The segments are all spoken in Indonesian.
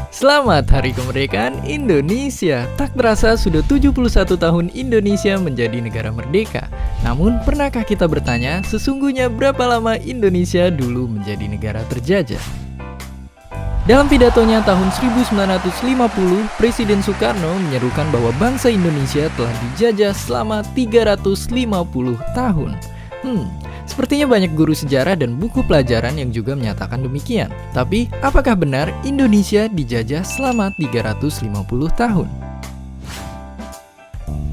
Selamat Hari Kemerdekaan Indonesia. Tak terasa sudah 71 tahun Indonesia menjadi negara merdeka. Namun, pernahkah kita bertanya sesungguhnya berapa lama Indonesia dulu menjadi negara terjajah? Dalam pidatonya tahun 1950, Presiden Soekarno menyerukan bahwa bangsa Indonesia telah dijajah selama 350 tahun. Sepertinya banyak guru sejarah dan buku pelajaran yang juga menyatakan demikian. Tapi, apakah benar Indonesia dijajah selama 350 tahun?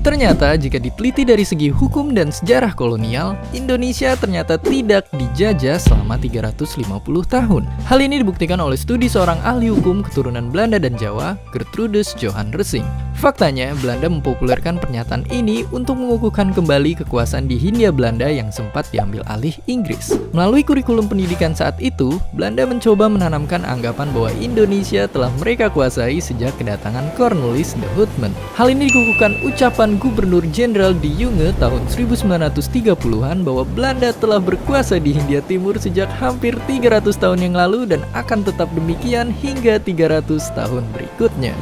Ternyata jika diteliti dari segi hukum dan sejarah kolonial, Indonesia ternyata tidak dijajah selama 350 tahun. Hal ini dibuktikan oleh studi seorang ahli hukum keturunan Belanda dan Jawa, Gertrudis Johan Resing. Faktanya, Belanda mempopulerkan pernyataan ini untuk mengukuhkan kembali kekuasaan di Hindia Belanda yang sempat diambil alih Inggris. Melalui kurikulum pendidikan saat itu, Belanda mencoba menanamkan anggapan bahwa Indonesia telah mereka kuasai sejak kedatangan Cornelis de Houtman. Hal ini dikukuhkan ucapan Gubernur Jenderal de Junge tahun 1930-an bahwa Belanda telah berkuasa di Hindia Timur sejak hampir 300 tahun yang lalu dan akan tetap demikian hingga 300 tahun berikutnya.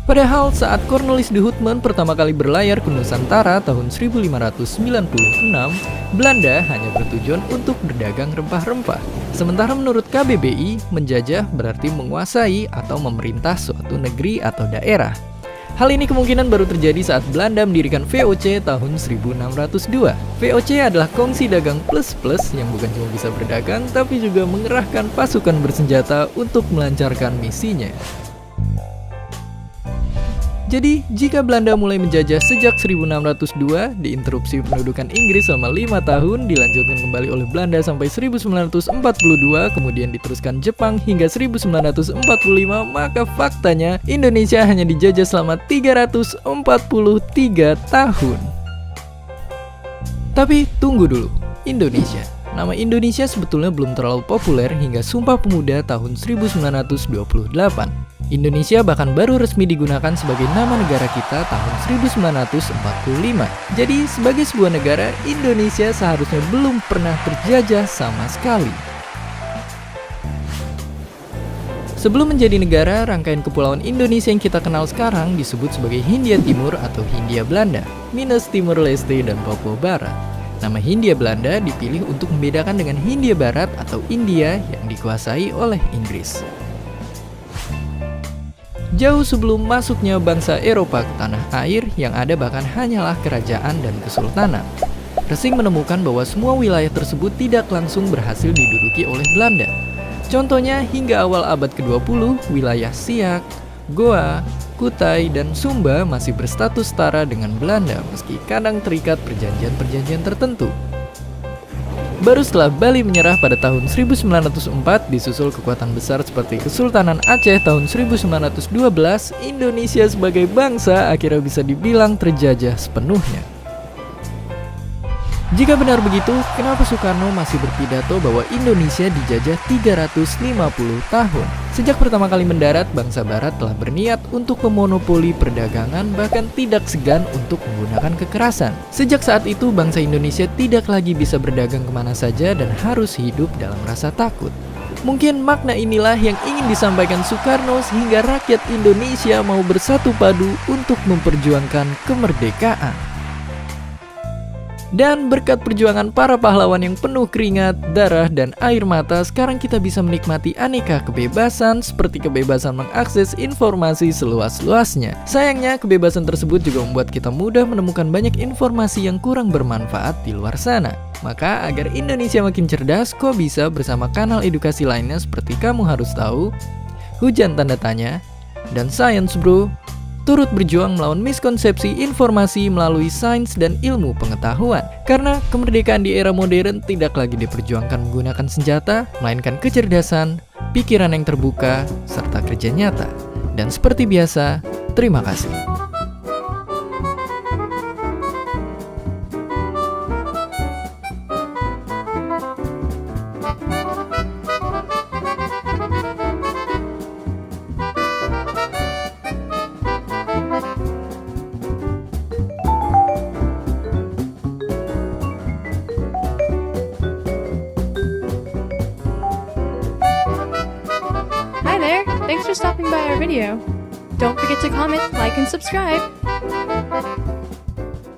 Padahal saat Cornelis de Houtman pertama kali berlayar ke Nusantara tahun 1596, Belanda hanya bertujuan untuk berdagang rempah-rempah. Sementara menurut KBBI, menjajah berarti menguasai atau memerintah suatu negeri atau daerah. Hal ini kemungkinan baru terjadi saat Belanda mendirikan VOC tahun 1602. VOC adalah kongsi dagang plus-plus yang bukan cuma bisa berdagang, tapi juga mengerahkan pasukan bersenjata untuk melancarkan misinya. Jadi, jika Belanda mulai menjajah sejak 1602, diinterupsi pendudukan Inggris selama 5 tahun, dilanjutkan kembali oleh Belanda sampai 1942, kemudian diteruskan Jepang hingga 1945, maka faktanya Indonesia hanya dijajah selama 343 tahun. Tapi tunggu dulu, Indonesia. Nama Indonesia sebetulnya belum terlalu populer hingga Sumpah Pemuda tahun 1928. Indonesia bahkan baru resmi digunakan sebagai nama negara kita tahun 1945. Jadi, sebagai sebuah negara, Indonesia seharusnya belum pernah terjajah sama sekali. Sebelum menjadi negara, rangkaian kepulauan Indonesia yang kita kenal sekarang disebut sebagai Hindia Timur atau Hindia Belanda, minus Timur Leste dan Papua Barat. Nama Hindia Belanda dipilih untuk membedakan dengan Hindia Barat atau India yang dikuasai oleh Inggris. Jauh sebelum masuknya bangsa Eropa ke tanah air, yang ada bahkan hanyalah kerajaan dan kesultanan. Resing menemukan bahwa semua wilayah tersebut tidak langsung berhasil diduduki oleh Belanda. Contohnya, hingga awal abad ke-20, wilayah Siak, Goa, Kutai, dan Sumba masih berstatus setara dengan Belanda, meski kadang terikat perjanjian-perjanjian tertentu. Baru setelah Bali menyerah pada tahun 1904, disusul kekuatan besar seperti Kesultanan Aceh tahun 1912, Indonesia sebagai bangsa akhirnya bisa dibilang terjajah sepenuhnya. Jika benar begitu, kenapa Soekarno masih berpidato bahwa Indonesia dijajah 350 tahun? Sejak pertama kali mendarat, bangsa Barat telah berniat untuk memonopoli perdagangan, bahkan tidak segan untuk menggunakan kekerasan. Sejak saat itu, bangsa Indonesia tidak lagi bisa berdagang kemana saja dan harus hidup dalam rasa takut. Mungkin makna inilah yang ingin disampaikan Soekarno sehingga rakyat Indonesia mau bersatu padu untuk memperjuangkan kemerdekaan. Dan berkat perjuangan para pahlawan yang penuh keringat, darah, dan air mata, sekarang kita bisa menikmati aneka kebebasan seperti kebebasan mengakses informasi seluas-luasnya. Sayangnya, kebebasan tersebut juga membuat kita mudah menemukan banyak informasi yang kurang bermanfaat di luar sana. Maka, agar Indonesia makin cerdas, kok bisa bersama kanal edukasi lainnya seperti Kamu Harus Tahu, Hujan Tanda Tanya, dan Science Bro, turut berjuang melawan miskonsepsi informasi melalui sains dan ilmu pengetahuan. Karena kemerdekaan di era modern tidak lagi diperjuangkan menggunakan senjata, melainkan kecerdasan, pikiran yang terbuka, serta kerja nyata. Dan seperti biasa, terima kasih. Thanks for stopping by our video. Don't forget to comment, like, and subscribe.